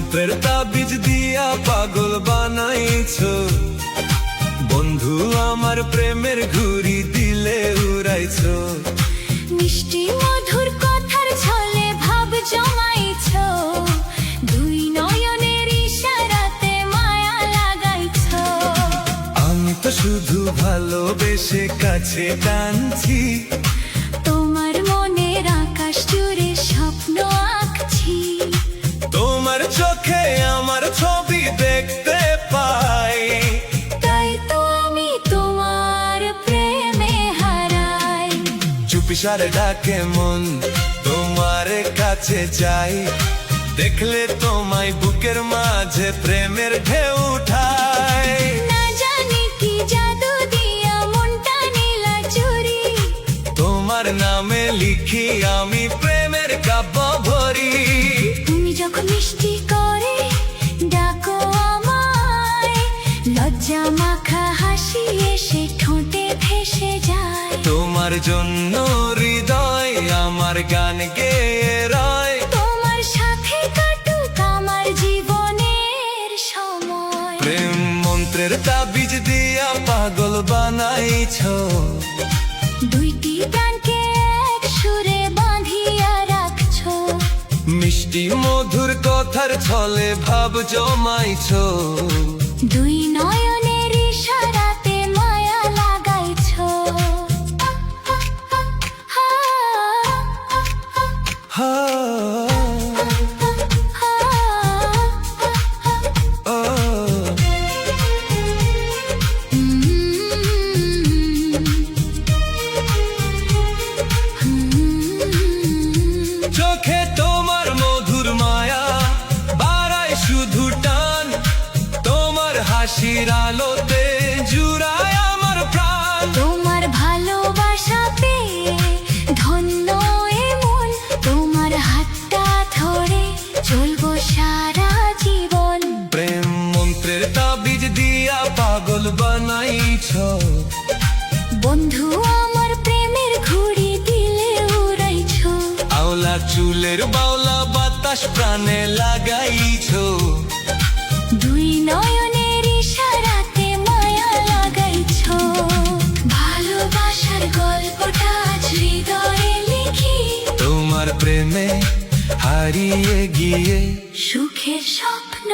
মন্ত্রের তাবিজ দিয়া পাগল বানাইছো বন্ধু আমার প্রেমের ঘুড়ি দিলে উড়াইছো মিষ্টি মধুর কথার ছলে ভাব জমাইছো দুই নয়নের ইশারাতে মায়া লাগাইছো আমি তো শুধু ভালোবেসে কাছে টানছি তোমার মনের আকাশ জুড়ে স্বপ্ন আঁকছি তোমার চোখে আমার ছবি দেখতে পাই তাই তো আমি তোমার প্রেমে হারাই চুপিসারে ডাকে মন তোমার কাছে যাই দেখলে তোমায় বুকের মাঝে প্রেমের ঢেউ উঠাই না জানি কি জাদু দিয়া মনটা নীলা চুরি তোমার নামে লিখি আমি প্রেমের কাব্য ভরি তুমি যখন মিষ্টি করে ডাকো আমায় লজ্জা মাখা হাসি এসে ঠোঁটে ভেসে যায় তোমার জন্য হৃদয় আমার গান গেয়ে রয় তোমার সাথে কাটুক আমার জীবনের সময় প্রেম মন্ত্রের তাবিজ দিয়া পাগল বানাইছো দুইটি প্রাণকে এক সুরে বাঁধিয়া রাখছো মিষ্টি মধুর কথার ছলে ভাব জমাইছো দুই নয়নের ইশারাতে মায়া লাগাইছো হা, ও, চোখে তোমার মধুর মায়া বাড়ায় শুধু টান তোমার হাসির আলোতে জুড়ায় আমার প্রাণ তোমার ভালোবাসা পেয়ে ধন্য এ মন তোমার হাতটা ধরে চলবো সারা জীবন প্রেম মন্ত্রের তাবিজ দিয়া পাগল বানাইছো বন্ধু আমার প্রেমের ঘুড়ি দিলে উড়াইছো আওলা চুলের বাউলা বাতাস প্রাণে লাগাইছো দুই নয়নের ইশারাতে মায়া লাগাইছো ভালোবাসার গল্পটা আজ হৃদয়ে লিখি তোমার প্রেমে হারিয়ে গিয়ে সুখের স্বপ্ন